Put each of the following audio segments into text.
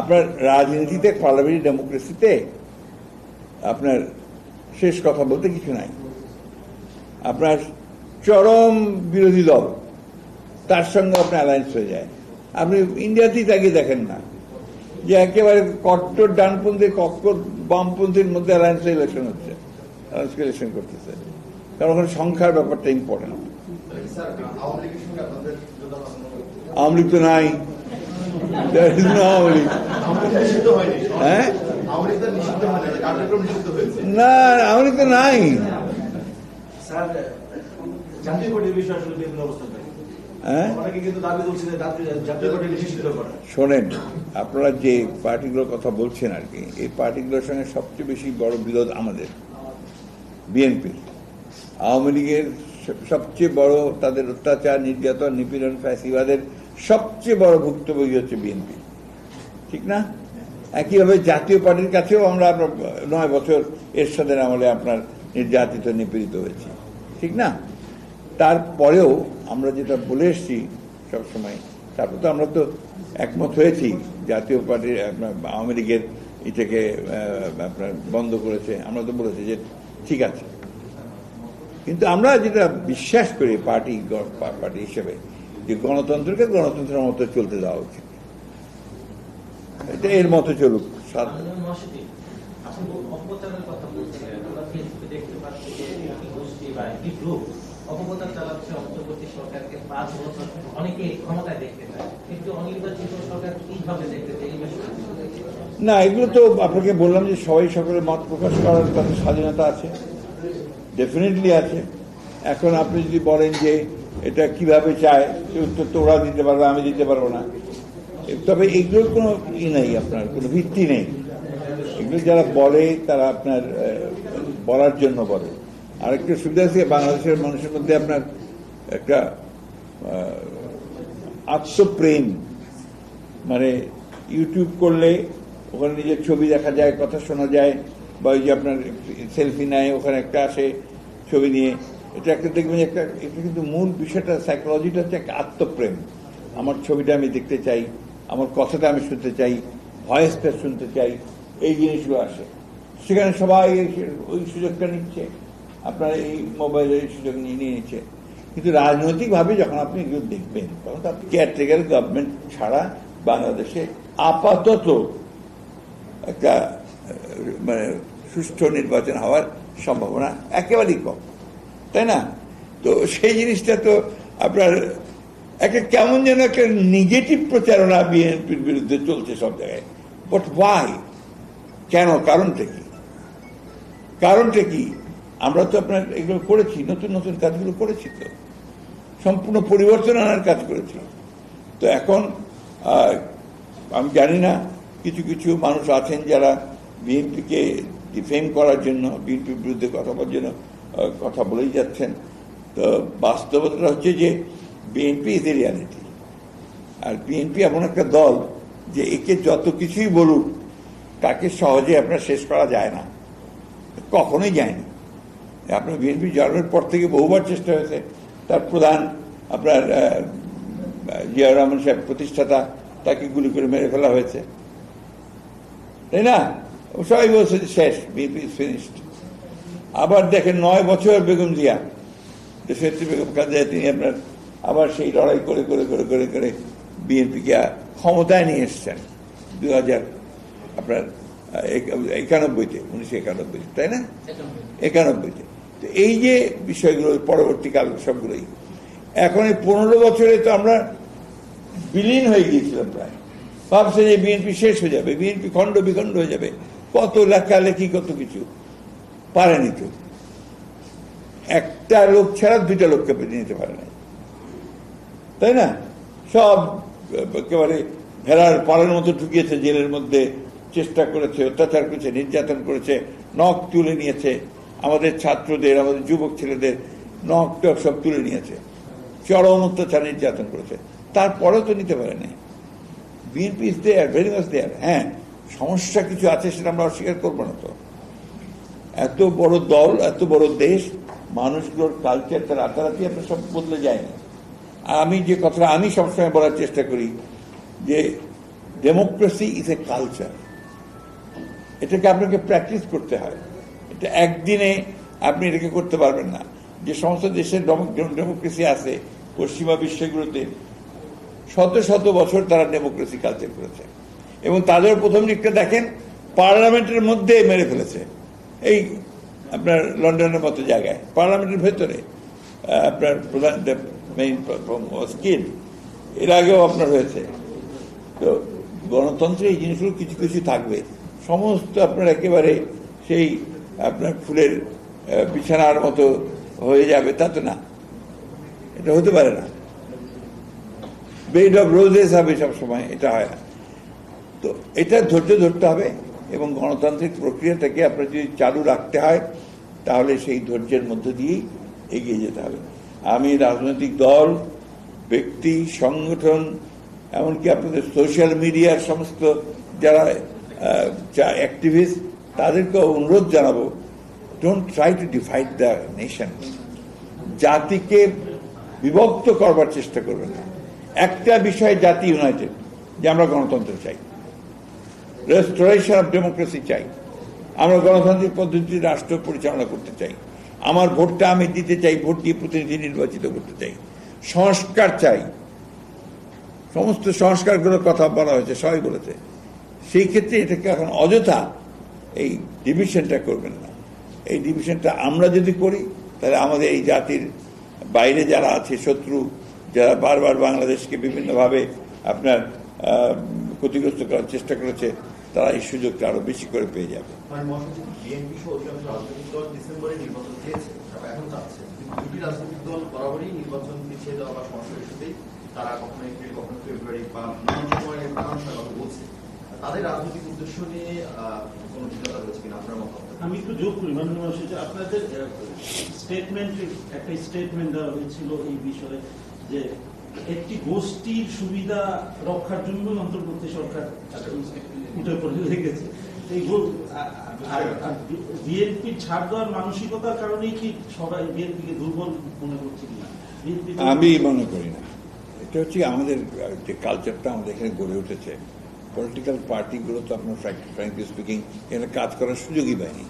আপনার রাজনীতিতে পার্লামেন্টারি ডেমোক্রেসিতে আপনার শেষ কথা বলতে কিছু নাই। আপনার চরম বিরোধী দল তার সঙ্গে আপনার অ্যালায়েন্স হয়ে যায়। আপনি ইন্ডিয়াতেই তাকে দেখেন না যে একেবারে কট্টর ডানপন্থী কট্টর বামপন্থীর মধ্যে অ্যালায়েন্স ইলেকশন হচ্ছে, ইলেকশন করতেছে, কারণ ওখানে সংখ্যার ব্যাপারটা ইম্পর্টেন্ট। আওয়ামী লীগ তো নাই, না আওয়ামী লীগ তো নাই। শোনেন, আপনারা যে পার্টিগুলোর কথা বলছেন আর কি, এই পার্টিগুলোর সঙ্গে সবচেয়ে বেশি বড় বিরোধ আমাদের বিএনপির। আওয়ামী লীগের সবচেয়ে বড় তাদের অত্যাচার, নির্যাতন, নিপীড়ন, ফ্যাসিবাদের সবচেয়ে বড় ভুক্তভোগী হচ্ছে বিএনপি, ঠিক না? একইভাবে জাতীয় পার্টির কাছেও আমরা 9 বছর এরশাদের আমলে আপনার নির্যাতিত, নিপীড়িত হয়েছি, ঠিক না? তারপরেও আমরা যেটা বলে এসছি সবসময়, তারপর তো আমরা তো একমত হয়েছি। জাতীয় পার্টির আপনার আওয়ামী লীগের এটাকে আপনার বন্ধ করেছে, আমরা তো বলেছি যে ঠিক আছে, কিন্তু আমরা যেটা বিশ্বাস করি পার্টি হিসেবে, যে গণতন্ত্রকে গণতন্ত্রের মতো চলতে দেওয়া উচিত, এটা এর মতো চলুক। অপপ্রচার চালাচ্ছে অন্তর্বর্তী সরকারকে 5 বছর অনেকে ক্ষমতায় দেখতে চায়, কিন্তু অনির্বাচিত সরকার কিভাবে দেখতে চায়? না, এগুলো তো আপনাকে বললাম যে সবাই সকলের মত প্রকাশ করার তাদের স্বাধীনতা আছে, ডেফিনেটলি আছে। এখন আপনি যদি বলেন যে এটা কিভাবে চায়, সে উত্তর তো ওরা দিতে পারবে, আমি দিতে পারবো না। তবে এগুলোর কোনো নেই, আপনার কোনো ভিত্তি নেই। এগুলো যারা বলে তারা আপনার বলার জন্য বলে। আরেকটা সুবিধা আছে, বাংলাদেশের মানুষের মধ্যে আপনার একটা আত্মপ্রেম, মানে ইউটিউব করলে ওখানে নিজের ছবি দেখা যায়, কথা শোনা যায়, বা ওই যে আপনার সেলফি নেয়, ওখানে একটা আসে ছবি নিয়ে, এটা একটা দেখবেন একটা, এটা কিন্তু মূল বিষয়টা, সাইকোলজিটা হচ্ছে একটা আত্মপ্রেম। আমার ছবিটা আমি দেখতে চাই, আমার কথাটা আমি শুনতে চাই, ভয়েসটা শুনতে চাই, এই জিনিসগুলো আসে। সেখানে সবাই ওই সুযোগটা নিচ্ছে, আপনার এই মোবাইলের সুযোগ নিয়ে নিচ্ছে। কিন্তু রাজনৈতিকভাবে যখন আপনি এগুলো দেখবেন, তখন তো আপনি কেয়ারটেকার গভর্নমেন্ট ছাড়া বাংলাদেশে আপাতত একটা মানে সুষ্ঠু নির্বাচন হওয়ার সম্ভাবনা একেবারেই কম, তাই না? তো সেই জিনিসটা তো আপনার একটা কেমন যেন একটা নেগেটিভ প্রচারণা বিএনপির বিরুদ্ধে চলছে সব জায়গায়। But why? কেন? কারণটা কি? আমরা তো আপনার এগুলো করেছি, নতুন নতুন কাজগুলো করেছি, তো সম্পূর্ণ পরিবর্তন আনার কাজ করেছি। তো এখন আমি জানি না, কিছু কিছু মানুষ আছেন যারা বিএনপিকে ডিফেম করার জন্য, বিএনপির বিরুদ্ধে কথা বলার জন্য কথা বলেই যাচ্ছেন। তো বাস্তবতা হচ্ছে যে বিএনপি ইজ এ রিয়ালিটি। আর বিএনপি এমন একটা দল যে একে যত কিছুই বলুক, তাকে সহজে আপনার শেষ করা যায় না, কখনোই যায়নি। আপনার বিএনপি জন্মের পর থেকে বহুবার চেষ্টা হয়েছে। তার প্রধান আপনার জিয়াউর রহমান সাহেব, প্রতিষ্ঠাতা, তাকে গুলি করে মেরে ফেলা হয়েছে, তাই না? সবাই বলছে যে শেষ, বিএনপি ইজ ফিনিশড। আবার দেখেন 9 বছর বেগম জিয়া, দেশনেত্রী বেগম খালেদা, তিনি আপনার আবার সেই লড়াই করে করে করে করে করে বিএনপিকে ক্ষমতায় নিয়ে এসছেন 1991-তে, 1991, তাই না? 91-তে। তো এই যে বিষয়গুলো পরবর্তীকাল সবগুলোই এখন এই 15 বছরে তো আমরা বিলীন হয়ে গিয়েছিলাম প্রায়। ভাবছেন যে বিএনপি শেষ হয়ে যাবে, বিএনপি খণ্ড বিখণ্ড হয়ে যাবে, কত লেখালেখি, কত কিছু পারেনি তো। একটা লোক ছাড়া 2টা লোককে পেতে নিতে পারে না, তাই না? সব একেবারে ভেড়ার পাড়ের মতো ঢুকিয়েছে জেলের মধ্যে, চেষ্টা করেছে, অত্যাচার করেছে, নির্যাতন করেছে, নখ তুলে নিয়েছে, আমাদের ছাত্রদের, আমাদের যুবক ছেলেদের নখ টক সব তুলে নিয়েছে, চরম অত্যাচার নির্যাতন করেছে। তারপরেও তো নিতে পারে না। BNP is there, very much there. হ্যাঁ, সমস্যা কিছু আছে, সেটা আমরা অস্বীকার করবো না। তো এত বড় দল, এত বড় দেশ, মানুষগুলোর কালচারটা রাতারাতি আপনার সব বদলে যায়নি। আমি যে কথাটা আমি সবসময় বলার চেষ্টা করি, যে ডেমোক্রেসি ইজ এ কালচার, এটাকে আপনাকে প্র্যাকটিস করতে হয়। এটা একদিনে আপনি এটাকে করতে পারবেন না। যে সমস্ত দেশের ডেমোক্রেসি আছে পশ্চিমা বিশ্বগুলোতে, শত শত বছর তারা ডেমোক্রেসি কালচার করেছে, এবং তাদের প্রথম দিকটা দেখেন পার্লামেন্টের মধ্যে মেরে ফেলেছে। এই আপনার লন্ডনের মতো জায়গায় পার্লামেন্টের ভেতরে আপনার প্রধান মেইন স্কিল এর আগেও আপনার হয়েছে। তো গণতন্ত্রে এই জিনিসগুলো কিছু কিছু থাকবে, সমস্ত আপনার একেবারে সেই আপনার ফুলের বিছানার মতো হয়ে যাবে তা তো না, এটা হতে পারে না। বেড অফ রোজেস হবে সবসময়, এটা হয় না। তো এটা ধৈর্য ধরতে হবে, এবং গণতান্ত্রিক প্রক্রিয়াটাকে আপনার যদি চালু রাখতে হয় তাহলে সেই ধৈর্যের মধ্য দিয়েই এগিয়ে যেতে হবে। আমি রাজনৈতিক দল, ব্যক্তি, সংগঠন, এমনকি আপনাদের সোশ্যাল মিডিয়ার সমস্ত যারা অ্যাক্টিভিস্ট, তাদেরকে অনুরোধ জানাবো, don't try to divide the nation. জাতিকে বিভক্ত করবার চেষ্টা করবেন না। একটা বিষয়ে জাতি ইউনাইটেড, যে আমরা গণতন্ত্র চাই, রেস্টোরেশন অফ ডেমোক্রেসি চাই, আমরা গণতান্ত্রিক পদ্ধতিতে রাষ্ট্র পরিচালনা করতে চাই, আমার ভোটটা আমি দিতে চাই, ভোট দিয়ে প্রতিনিধি নির্বাচিত করতে চাই, সংস্কার চাই। সমস্ত সংস্কারগুলোর কথা বলা হয়েছে, সবাই বলেছে। সেই ক্ষেত্রে এটাকে এখন অযথা এই ডিভিশনটা করবেন না। এই ডিভিশনটা আমরা যদি করি তাহলে আমাদের এই জাতির বাইরে যারা আছে, শত্রু যারা বারবার বাংলাদেশকে বিভিন্নভাবে আপনার ক্ষতিগ্রস্ত করার চেষ্টা করেছে, তারা এই সুযোগটা আরো বেশি করে পেয়ে যাবে। বিএনপি সহ অধিকাংশ রাজনৈতিক দল ডিসেম্বরে নির্বাচন চেয়েছে, এখন চাচ্ছে, কিন্তু দুটি রাজনৈতিক দল বরাবরই নির্বাচন পিছিয়ে দেওয়া বা সমস্যা ইস্যুতেই তারা কখনো এপ্রিল, কখনো ফেব্রুয়ারি বা নানান সময় নানান সময় কথা বলছে। তাদের রাজনৈতিক উদ্দেশ্য নিয়ে কোনো ভিন্নতা রয়েছে কিনা আপনার মত? আমি একটু যোগ করি, মাননীয় আপনাদের একটা স্টেটমেন্ট দেওয়া হয়েছিল এই বিষয়ে, যে একটি গোষ্ঠীর সুবিধা রক্ষার জন্য অন্তর্বর্তী সরকার উঠে পড়ে লেগেছে। বিএনপির ছাড় দেওয়ার মানসিকতার কারণেই কি সবাই বিএনপিকে দুর্বল মনে করছে কিনা? আমি মনে করি না। এটা হচ্ছে আমাদের যে কালচারটা আমাদের এখানে গড়ে উঠেছে, পলিটিক্যাল পার্টিগুলো তো আপনার ফ্র্যাঙ্কলি স্পিকিং এখানে কাজ করার সুযোগই পায়নি।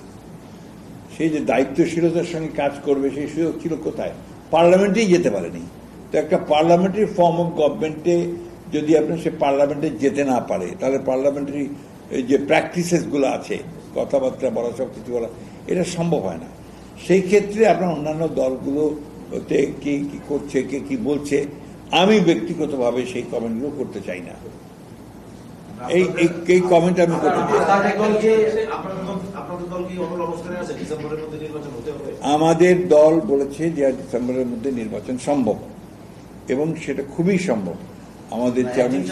সেই যে দায়িত্বশীলতার সঙ্গে কাজ করবে সেই সুযোগ ছিল কোথায়? পার্লামেন্টেই যেতে পারেনি। তো একটা পার্লামেন্টারি ফর্ম অফ গভর্নমেন্টে যদি আপনার সে পার্লামেন্টে যেতে না পারে, তাহলে পার্লামেন্টারি যে প্র্যাকটিসেসগুলো আছে, কথাবার্তা বলা, সব কিছু বলা, এটা সম্ভব হয় না। সেই ক্ষেত্রে আপনার অন্যান্য দলগুলোতে কে কি করছে, কে কি বলছে, আমি ব্যক্তিগতভাবে সেই কমেন্টগুলো করতে চাই না। এই কমেন্ট আমি করতে চাই। আমাদের দল বলেছে যে ডিসেম্বরের মধ্যে নির্বাচন সম্ভব, এবং সেটা খুবই সম্ভব। আমাদের চেয়ারম্যান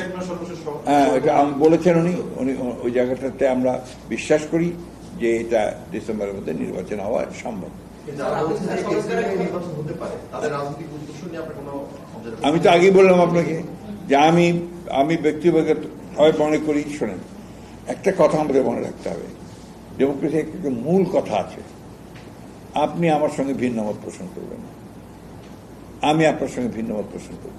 এটা বলেছেন, উনি ওই জায়গাটাতে আমরা বিশ্বাস করি যে এটা ডিসেম্বরের মধ্যে নির্বাচন হওয়া সম্ভব। আমি তো আগেই বললাম আপনাকে যে আমি ব্যক্তিগতভাবে মনে করি, শোনেন, একটা কথা আমাদের মনে রাখতে হবে, ডেমোক্রেসি একটা মূল কথা আছে। আপনি আমার সঙ্গে ভিন্ন মত পোষণ করবেন না, আমি আপনার সঙ্গে ভিন্ন মত পোষণ করব,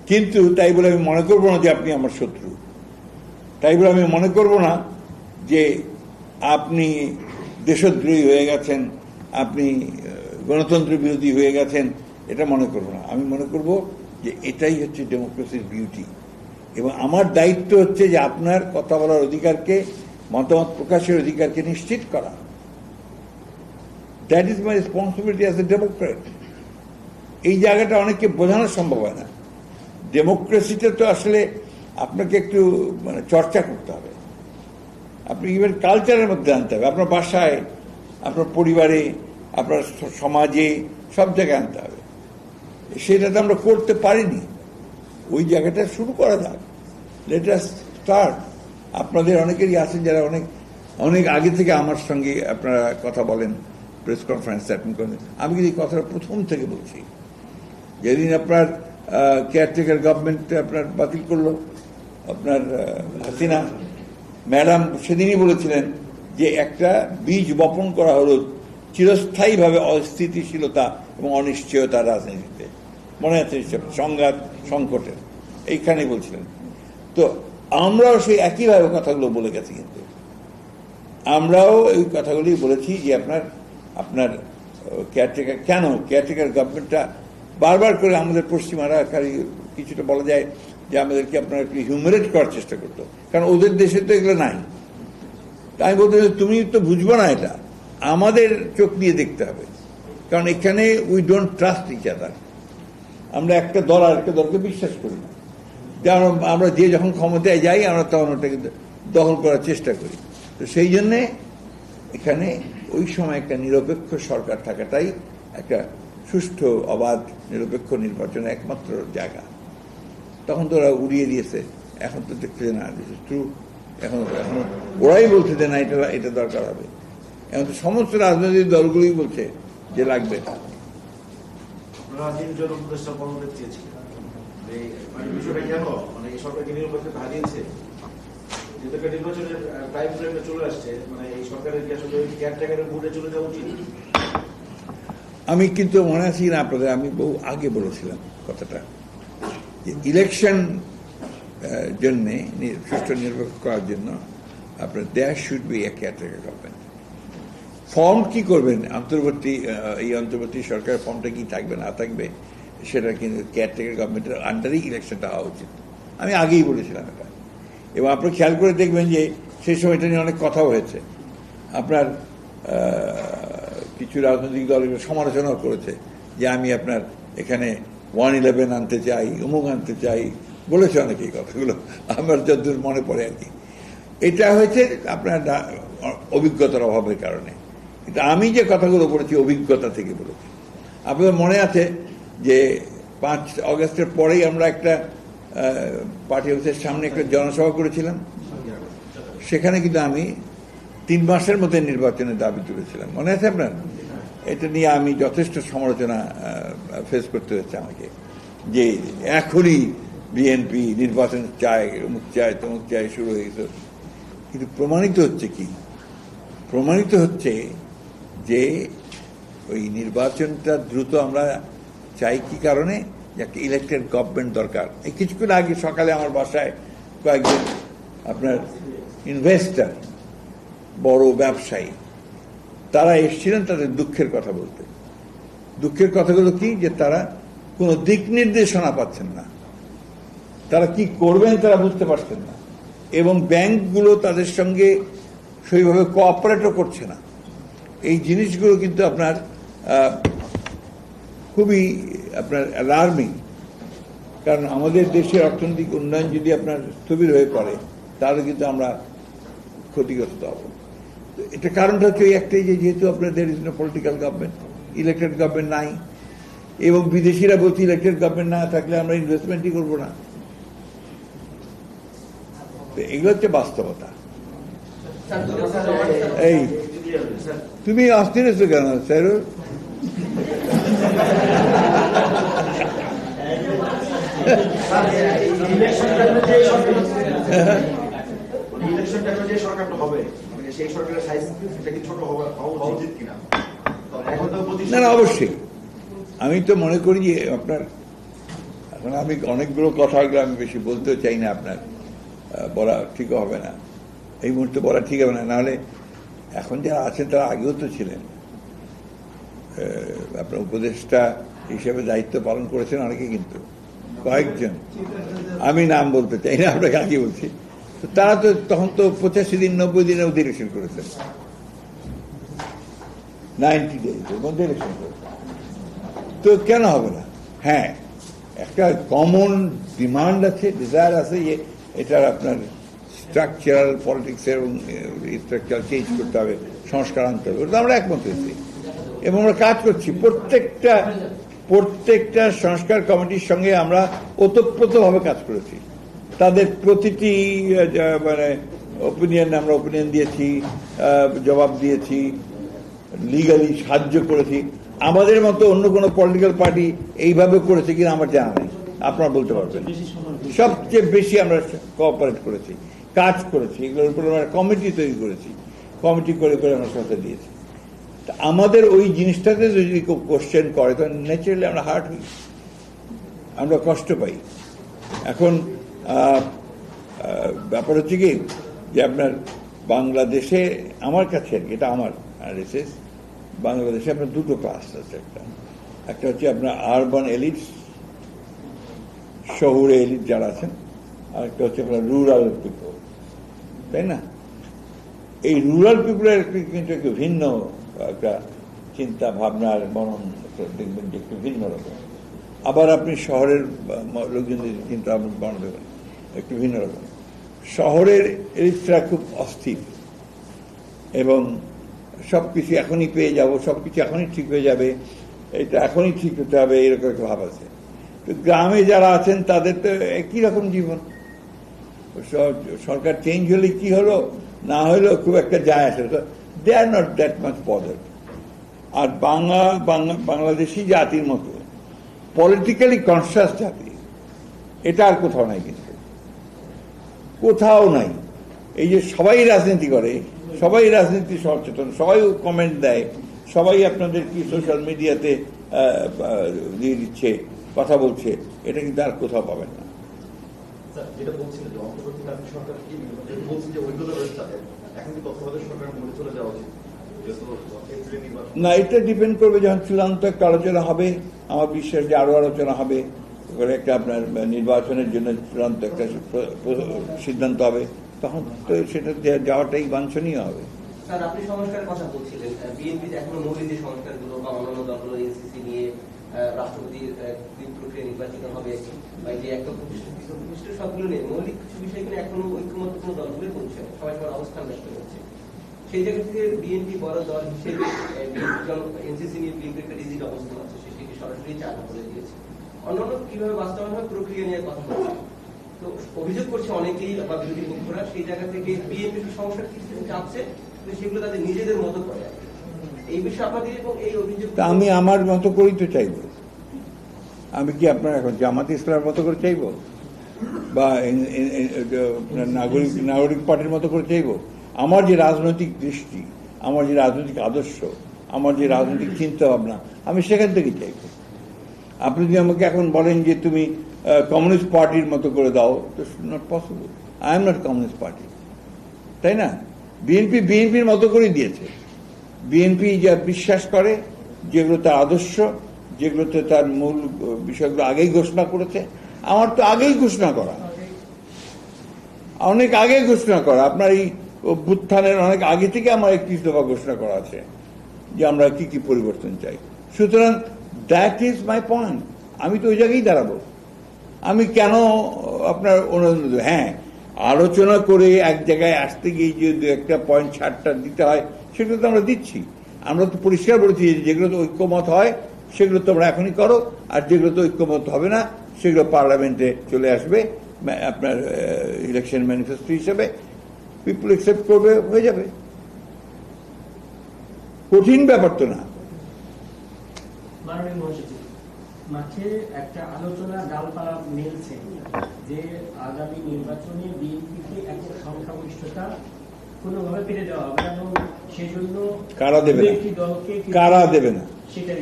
কিন্তু তাই বলে আমি মনে করবো না যে আপনি আমার শত্রু। তাই বলে আমি মনে করব না যে আপনি দেশদ্রোহী হয়ে গেছেন, আপনি গণতন্ত্র বিরোধী হয়ে গেছেন, এটা মনে করব না। আমি মনে করব যে এটাই হচ্ছে ডেমোক্রেসির বিউটি, এবং আমার দায়িত্ব হচ্ছে যে আপনার কথা বলার অধিকারকে, মতামত প্রকাশের অধিকারকে নিশ্চিত করা। That is my responsibility as a Democrat. এই জায়গাটা অনেককে বোঝানো সম্ভব হয় না। ডেমোক্রেসিটা তো আসলে আপনাকে একটু চর্চা করতে হবে, আপনি ইভেন কালচারের মধ্যে আনতে হবে, আপনার বাসায়, আপনার পরিবারে, আপনার সমাজে, সব জায়গায় আনতে হবে। সেটা তো আমরা করতে পারিনি। ওই জায়গাটা শুরু করা যাক, লেট আস স্টার্ট। আপনাদের অনেকেরই আছেন যারা অনেক অনেক আগে থেকে আমার সঙ্গে আপনারা কথা বলেন, প্রেস কনফারেন্স অ্যাটেন্ড করেন। আমি কিন্তু এই কথাটা প্রথম থেকে বলছি। যেদিন আপনার কেয়ারটেকার গভর্নমেন্ট আপনার বাতিল করলো আপনার হাসিনা ম্যাডাম, সেদিনই বলেছিলেন যে একটা বীজ বপন করা হলো চিরস্থায়ীভাবে অস্থিতিশীলতা এবং অনিশ্চয়তা রাজনীতিতে। মনে আছে সংঘাত, সংকটের, এইখানেই বলছিলেন। তো আমরাও সেই একইভাবে কথাগুলো বলে গেছি, কিন্তু আমরাও এই কথাগুলি বলেছি যে আপনার কেয়ারটেকার, কেন কেয়ারটেকার গভর্নমেন্টটা বারবার করে আমাদের পশ্চিমারা কিছুটা বলা যায় যে আমাদেরকে আপনার একটু হিউমিলেট করার চেষ্টা করতো, কারণ ওদের দেশে তো এগুলো নাই। তাই বলতে তুমি তো বুঝবো না, এটা আমাদের চোখ দিয়ে দেখতে হবে, কারণ এখানে we don't trust each other. আমরা একটা দল আর একটা দলকে বিশ্বাস করি না, কারণ আমরা যে যখন ক্ষমতায় যাই আমরা তখন ওটাকে দখল করার চেষ্টা করি। তো সেই জন্যে এখানে ওই সময় একটা নিরপেক্ষ সরকার থাকাটাই একটা সুষ্ঠু অবাধ নিরপেক্ষ নির্বাচনের একমাত্র জায়গা। তখন তো ওরা উড়িয়ে দিয়েছে, এখন তো দেখতে না ট্রু, এখন ওরাই বলছে যে না এটা দরকার হবে। এখন তো সমস্ত রাজনৈতিক দলগুলোই বলছে যে লাগবে এটা। বিষয়টা কেন মানে এই সরকারকে নিরপেক্ষ হারিয়েছে, যেহেতু নির্বাচনের টাইম ফ্রেমে চলে আসছে, মানে এই সরকারের কি আসলে কেয়ারটেকারের বোর্ডে চলে যাওয়া উচিত? আমি কিন্তু মনে আছি না আপনাদের, আমি বহু আগে বলেছিলাম কথাটা, যে ইলেকশন জন্যে সুষ্ঠু নির্বাচন করার জন্য আপনার there should be a caretaker government. Form কি করবেন এই অন্তর্বর্তী সরকার ফর্মটা কি থাকবে না থাকবে সেটা কিন্তু কেয়ারটেকার গভর্নমেন্টের আন্ডারেই ইলেকশনটা হওয়া উচিত। আমি আগেই বলেছিলাম এটা, এবং আপনি খেয়াল করে দেখবেন যে সেই সময় এটা নিয়ে অনেক কথা হয়েছে। আপনার কিছু রাজনৈতিক দল সমালোচনাও করেছে যে আমি আপনার এখানে 111 আনতে চাই, অমুক আনতে চাই, বলেছে অনেকে এই কথাগুলো, আমার যতদূর মনে পড়ে আর কি। এটা হয়েছে আপনার অভিজ্ঞতার অভাবের কারণে। কিন্তু আমি যে কথাগুলো বলেছি অভিজ্ঞতা থেকে বলেছি। আপনাদের মনে আছে যে 5 অগস্টের পরেই আমরা একটা পার্টি অফিসের সামনে একটা জনসভা করেছিলাম, সেখানে কিন্তু আমি 3 মাসের মধ্যে নির্বাচনের দাবি তুলেছিলাম, মনে আছে আপনার? এটা নিয়ে আমি যথেষ্ট সমালোচনা ফেস করতে হচ্ছে আমাকে, যে এখনই বিএনপি নির্বাচন চায়, অমুক চায়, তমুক চায়, শুরু হয়ে গেছে। কিন্তু প্রমাণিত হচ্ছে কি? প্রমাণিত হচ্ছে যে ওই নির্বাচনটা দ্রুত আমরা চাই কি কারণে, যে একটা ইলেকটেড গভর্নমেন্ট দরকার। এই কিছুক্ষণ আগে সকালে আমার বাসায় কয়েকজন আপনার ইনভেস্টার, বড় ব্যবসায়ী, তারা এসেছিলেন তাদের দুঃখের কথা বলতে। দুঃখের কথাগুলো কি? যে তারা কোনো দিক নির্দেশনা পাচ্ছেন না, তারা কি করবেন তারা বুঝতে পারছেন না, এবং ব্যাংকগুলো তাদের সঙ্গে সেইভাবে কোঅপারেটও করছে না। এই জিনিসগুলো কিন্তু আপনার খুবই আপনার অ্যালার্মিং, কারণ আমাদের দেশের অর্থনৈতিক উন্নয়ন যদি আপনার স্থবির হয়ে পড়ে তাহলে কিন্তু আমরা ক্ষতিগ্রস্ত হব। এটা কারণটা হচ্ছে একটাই, যে যেহেতু আপনার there is no political government, elected government নাই, এবং বিদেশিরা বলছে ইলেক্টেড গভর্নমেন্ট না থাকলে আমরা ইনভেস্টমেন্টই করবো না। এগুলো হচ্ছে বাস্তবতা। এই তুমি অস্থির আছো কেন স্যার? না না, অবশ্যই। আমি তো মনে করি যে আপনার, এখন আমি অনেকগুলো কথা আমি বেশি বলতেও চাই না, আপনার বলা ঠিক হবে না, এই মুহূর্তে বলা ঠিক হবে না। নাহলে এখন যারা আছেন তারা আগেও তো ছিলেন, আপনার উপদেষ্টা হিসেবে দায়িত্ব পালন করেছেন অনেকে, কিন্তু কয়েকজন, আমি নাম বলতে চাই না, আপনাকে আগে বলছি। তো তারা তো তখন তো 85 দিন 90 দিনে ইলেকশন করেছেন, 90 days এর মধ্যে ইলেকশন করেছেন। তো কেন হবে না? হ্যাঁ, একটা কমন ডিমান্ড আছে, ডিজায়ার আছে, যে এটার আপনার স্ট্রাকচারাল পলিটিক্সের এবং স্ট্রাকচার চেঞ্জ করতে হবে, সংস্কার আনতে হবে, ওটা আমরা একমত হয়েছি এবং আমরা কাজ করছি। প্রত্যেকটা সংস্কার কমিটির সঙ্গে আমরা ওতপ্রোতভাবে কাজ করেছি, তাদের প্রতিটি মানে আমরা ওপিনিয়ন দিয়েছি, জবাব দিয়েছি, লিগালি সাহায্য করেছি। আমাদের মতো অন্য কোনো পলিটিক্যাল পার্টি এইভাবে করেছে কিনা আমার জানা নেই, আপনারা বলতে পারবেন। সবচেয়ে বেশি আমরা কোঅপারেট করেছি, কাজ করেছি, এগুলোর উপর আমরা কমিটি তৈরি করেছি, কমিটি করে আমরা সাথে দিয়েছি। আমাদের ওই জিনিসটাতে যদি কেউ কোশ্চেন করে তখন ন্যাচারালি আমরা হার্ট হই, আমরা কষ্ট পাই। এখন ব্যাপার হচ্ছে কি যে আপনার বাংলাদেশে আমার কাছে আর কি, এটা আমার অ্যানালিসিস, বাংলাদেশে আপনার দুটো ক্লাস আছে। একটা হচ্ছে আপনার আরবান এলিটস, শহুরে এলিট যারা আছেন, আর একটা হচ্ছে আপনার রুরাল পিপল, তাই না? এই রুরাল পিপলের কিন্তু একটু ভিন্ন একটা চিন্তা ভাবনার মনন দেখবেন যে একটু ভিন্ন রকম। আবার আপনি শহরের লোকজনদের চিন্তা বর্ণনা দেবেন একটু ভিন্ন রকম। শহরের এলিটরা খুব অস্থির এবং সবকিছু এখনই পেয়ে যাব, সবকিছু এখনই ঠিক হয়ে যাবে, এটা এখনই ঠিক হতে হবে, এরকম একটা ভাব আছে। তো গ্রামে যারা আছেন তাদের তো একই রকম জীবন, সরকার চেঞ্জ হলে কি হলো না হলো খুব একটা যায় আসে, they are not that much bothered. আর বাংলাদেশি জাতির মতো পলিটিক্যালি কনসিয়াস জাতি এটা আর কোথাও নাই, কিন্তু কোথাও নাই। এই যে সবাই রাজনীতি করে, সবাই রাজনীতি সচেতন, সবাই কমেন্ট দেয়, সবাই আপনাদের কি সোশ্যাল মিডিয়াতে দিয়ে দিচ্ছে, কথা বলছে, এটা কিন্তু আর কোথাও পাবেন না। যেটা বলছিলেন যে অন্তর্বর্তীকালীন সরকার কি বলছে যে ওইগুলো রয়েছে, এখন কি তত্ত্বাবধায়ক সরকার মনে চলে যাওয়া উচিত? না, এটা ডিপেন্ড করবে যখন চূড়ান্ত একটা আলোচনা হবে। আমার বিশ্বাস যে আরো আলোচনা হবে, একটা আপনার নির্বাচনের জন্য চূড়ান্ত একটা সিদ্ধান্ত হবে, তখন তো সেটা যাওয়াটাই বাঞ্ছনীয় হবে। স্যার, আপনি সংস্কারের কথা বলছিলেন, বিএনপি এখনো মৌলিক যে সংস্কারগুলো বা অন্যান্য দলগুলো এনসিসি নিয়ে রাষ্ট্রপতির প্রক্রিয়া নির্বাচিত হবে বা যে একটা প্রতিষ্ঠা সবগুলো নিয়ে মৌলিক কিছু বিষয় কিন্তু এখনো ঐক্যমত কোনো দলগুলো করছে, সবাই সবার অবস্থান ব্যক্ত করছে। সেই জায়গা থেকে বিএনপি বড় দল হিসেবে এনসিসি নিয়ে বিএনপি একটা রিজিড অবস্থান আছে, সেটি সরাসরি চালু করে দিয়েছে। অন্যান্য কিভাবে বাস্তবায়ন হয় প্রক্রিয়া নিয়ে কথা বলছে, তো অভিযোগ করছে অনেকেই বা বিরোধী পক্ষরা, সেই জায়গা থেকে বিএনপি সংস্কার কিছু চাচ্ছে, সেগুলো তাদের নিজেদের মতো করে। এই বিষয়ে আপনাদের এবং এই অভিযোগ আমি আমার মতো করেই তো চাইব। আমি কি আপনার এখন জামাত ইসলামের মতো করে চাইব বা নাগরিক পার্টির মতো করে চাইব? আমার যে রাজনৈতিক দৃষ্টি, আমার যে রাজনৈতিক আদর্শ, আমার যে রাজনৈতিক চিন্তা ভাবনা, আমি সেখান থেকেই চাইব। আপনি যদি আমাকে এখন বলেন যে তুমি কমিউনিস্ট পার্টির মতো করে দাও, তো not possible. I am not communist party, তাই না? বিএনপির মতো করে দিয়েছে। বিএনপি যা বিশ্বাস করে, যেগুলো তার আদর্শ, যেগুলোতে তার মূল বিষয়গুলো আগেই ঘোষণা করেছে, আমার তো আগেই ঘোষণা করা, অনেক আগে ঘোষণা করা। আপনার এই অভ্যুত্থানের অনেক আগে থেকে আমার 31 দফা ঘোষণা করা আছে যে আমরা কি কি পরিবর্তন চাই। সুতরাং দ্যাট ইজ মাই পয়েন্ট। আমি তো ওই জায়গায় দাঁড়াবো। আমি কেন আপনার অনুমোদন? হ্যাঁ, আলোচনা করে এক জায়গায় আসতে গিয়ে যে একটা পয়েন্ট ছাড়টা দিতে হয়, সেগুলো তো আমরা দিচ্ছি। আমরা তো পরিষ্কার বলেছি যেগুলো তো ঐক্যমত হয় সেগুলো তোমরা এখনই করো, আর যেগুলো তো ঐক্যমত হবে না সেগুলো পার্লামেন্টে চলে আসবে আপনার ইলেকশন ম্যানিফেস্টো হিসেবে, পিপল অ্যাকসেপ্ট করবে, হয়ে যাবে। কঠিন ব্যাপার তো না। মাঠে একটা আলোচনা ডালপালা মিলছে যে আগামী নির্বাচনে বিএনপিকে একটা সংখ্যাগরিষ্ঠতা কোনোভাবে পেরে দেওয়া হবে, এবং সেই জন্য কারা দেবে না, কারা দেবে না সেটাই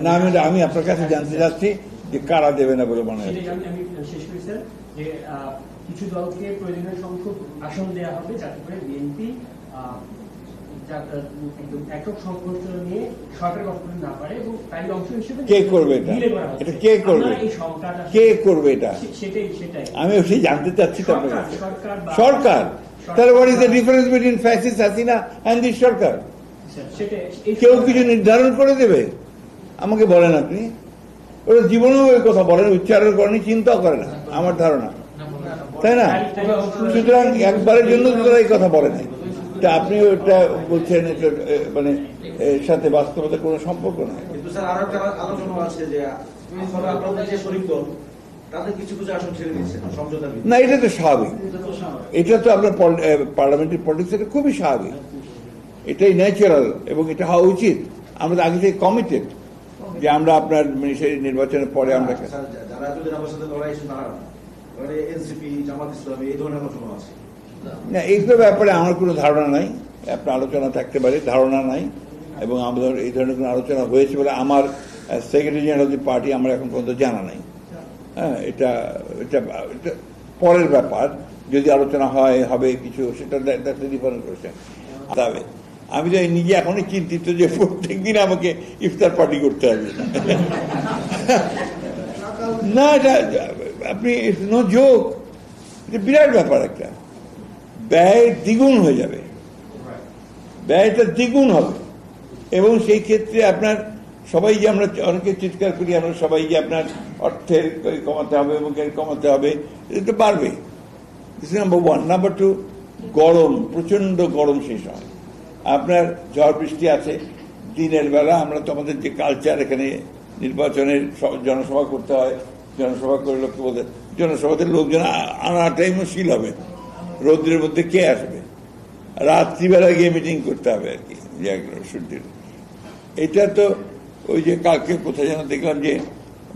না। আমি আপনার কাছে জানতে চাচ্ছি যে কারা দেবে না বলে মনে হয়। আমি শেষ করি স্যার, যে কিছু দলকে প্রয়োজনীয় সংখ্যক আসন দেওয়া হবে যাতে করে বিএনপি একক সংঘর্ষ নিয়ে সরকার গঠন করতে না পারে, এবং তাই অংশ হিসেবে কে করবে এটা? এটা কে করবে? কে করবে এটা? সেটাই আমি সেই জানতে চাচ্ছি তো আপনার কাছে। সরকার। তাহলে what is the difference between fascist Hasina and this sarkar? কেউ কিছু নির্ধারণ করে দেবে? আমাকে বলেন আপনি। ওরা জীবনেও ওই কথা বলেন, উচ্চারণ করেনি, চিন্তাও করে না, আমার ধারণা, তাই না? সুতরাং একবারের জন্য তারা এই কথা বলে নাই। আপনি ওটা বলছেন মানে এর সাথে বাস্তবতার কোনো সম্পর্ক নাই। কিন্তু স্যার আরো একটা আলোচনা আছে যে আপনাদের যে শরিক দল তাদের কিছু কিছু আসন ছেড়ে দিচ্ছেন সমঝোতা। না, এটা তো স্বাভাবিক। এটা তো আপনার পার্লামেন্টারি পলিটিক্স, এটা খুবই স্বাভাবিক, এটাই ন্যাচারাল এবং এটা হওয়া উচিত। আমরা আগে থেকে কমিটেড যে আমরা আপনার নির্বাচনের পরে আমরা যারা এতদিন আমার সাথে লড়াই তারা এনসিপি, জামাত ইসলামী এই ধরনের আলোচনা আছে না, এইগুলো ব্যাপারে আমার কোনো ধারণা নাই। আপনার আলোচনা থাকতে পারে, ধারণা নাই, এবং আমাদের এই ধরনের কোনো আলোচনা হয়েছে বলে আমার secretary general of the party আমার এখন পর্যন্ত জানা নাই। হ্যাঁ, এটা পরের ব্যাপার। যদি আলোচনা হয় হবে কিছু, সেটা ডিফারেন্ট কোয়েশ্চেন। তবে আমি তো নিজে এখনই চিন্তিত যে প্রত্যেকদিন আমাকে ইফতার পার্টি করতে হবে না, এটা আপনি নো জোক, এটা বিরাট ব্যাপার। একটা ব্যয় দ্বিগুণ হয়ে যাবে, ব্যয়টা দ্বিগুণ হবে। এবং সেই ক্ষেত্রে আপনার সবাই যে আমরা অনেকে চিৎকার করি, আমরা সবাই যে আপনার অর্থের কমাতে হবে এবং কমাতে হবে, এটা তো বাড়বে। This number one. Number two, গরম, প্রচন্ড গরম সেই সময়। আপনার ঝড় বৃষ্টি আছে দিনের বেলা। আমরা তো আমাদের যে কালচার, এখানে নির্বাচনের জনসভা করতে হয়, জনসভা করে লোককে বলতে, জনসভাতে লোকজন আনাটাই মুশকিল হবে, রৌদ্রের মধ্যে কে আসবে, রাত্রিবেলা গিয়ে মিটিং করতে হবে আর কি সূর্যের। এটা তো ওই যে কালকে কোথায় যেন দেখলাম যে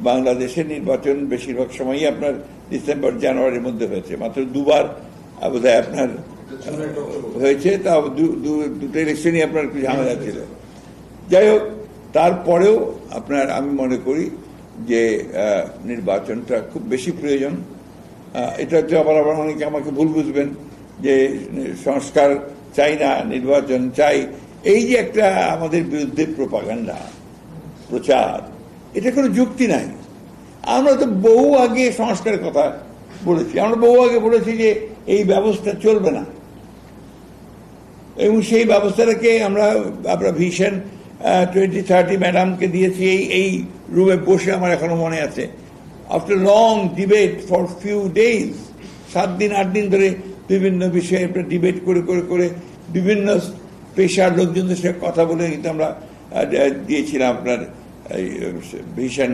বাংলাদেশের নির্বাচন বেশিরভাগ সময়ই আপনার ডিসেম্বর জানুয়ারির মধ্যে হয়েছে, মাত্র দুবার বোধহয় আপনার হয়েছে, তা দুটো ইলেকশনই আপনার একটু ঝামেলা ছিল। যাই হোক, তারপরেও আপনার আমি মনে করি যে নির্বাচনটা খুব বেশি প্রয়োজন। এটা হচ্ছে আবার অনেকে আমাকে ভুল বুঝবেন যে সংস্কার চাই না, নির্বাচন চাই, এই যে একটা আমাদের বিরুদ্ধে প্রোপাগান্ডা, প্রচার, এটা কোনো যুক্তি নাই। আমরা তো বহু আগে সংস্কারের কথা বলেছি, আমরা বহু আগে বলেছি যে এই ব্যবস্থা চলবে না, এবং সেই ব্যবস্থাটাকে আমরা ভিশন 2030 ম্যাডামকে দিয়েছি এই রুমে বসে, আমার এখনো মনে আছে। After long debate for few days, 7 দিন 8 দিন ধরে বিভিন্ন বিষয়ে ডিবেট করে করে করে বিভিন্ন পেশার লোকজনদের সাথে কথা বলে কিন্তু আমরা দিয়েছিলাম আপনার ভিশন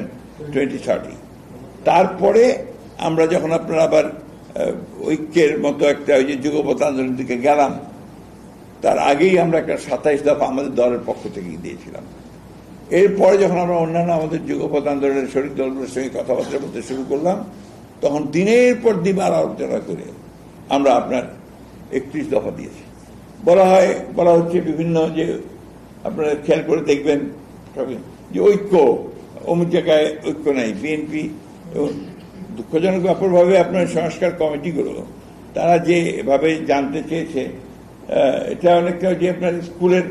2030। তারপরে আমরা যখন আপনার আবার ঐক্যের মতো একটা ওই যে যুগপৎ আন্দোলনের দিকে গেলাম, তার আগেই আমরা একটা 27 দফা আমাদের দলের পক্ষ থেকে দিয়েছিলাম। এরপরে যখন আমরা অন্যান্য আমাদের যুগপৎ আন্দোলনের শরিক দলগুলোর সঙ্গে কথাবার্তা বলতে শুরু করলাম, তখন দিনের পর দিন আলোচনা করে আমরা আপনার 31 দফা দিয়েছি। বলা হচ্ছে বিভিন্ন যে আপনারা খেয়াল করে দেখবেন যে ঐক্য, অমুক জায়গায় ঐক্য নাই। বিএনপি দুঃখজনক ব্যাপারভাবে আপনার সংস্কার কমিটিগুলো তারা যেভাবে জানতে চেয়েছে, এটা অনেকটা যে আপনার স্কুলের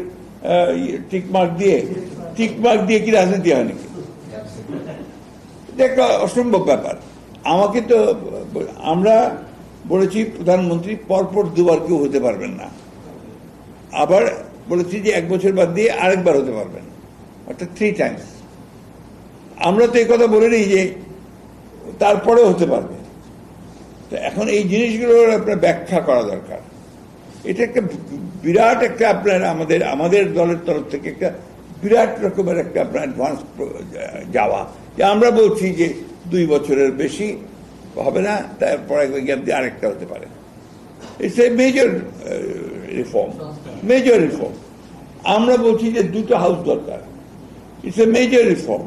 টিকমার্ক দিয়ে কি রাজনীতি হয় নাকি? এটা একটা অসম্ভব ব্যাপার। আমাকে তো আমরা বলেছি প্রধানমন্ত্রী পরপর দুবার কেউ হতে পারবেন না, আবার বলেছি যে 1 বছর বাদ দিয়ে আরেকবার হতে পারবেন, অর্থাৎ 3 টাইমস। আমরা তো এই কথা বলে নিই যে তারপরে হতে পারবে। তো এখন এই জিনিসগুলোর আপনার ব্যাখ্যা করা দরকার। এটা একটা বিরাট একটা আপনার আমাদের দলের তরফ থেকে একটা বিরাট রকমের একটা আপনার অ্যাডভান্স যাওয়া, যে আমরা বলছি যে 2 বছরের বেশি হবে না, তারপরে গ্যাপ দিয়ে আরেকটা হতে পারে। It's a major reform. আমরা বলছি যে 2টা হাউস দরকার, ইটস এ মেজর রিফর্ম।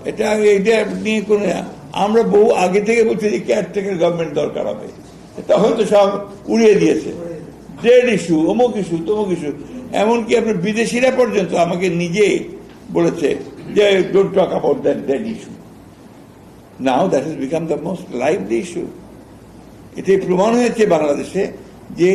এটা নিয়ে কোনো, আমরা বহু আগে থেকে বলছি যে কেয়ারটেকার গভর্নমেন্ট দরকার হবে, তখন তো সব উড়িয়ে দিয়েছে, ডেড ইস্যু, অমুক ইস্যু, তমুক ইস্যু। এমনকি আপনার বিদেশিরা পর্যন্ত আমাকে নিজে বলেছে যে don't talk about that dead issue. Now that has become the most lively issue. এটাই প্রমাণ হয়েছে বাংলাদেশে যে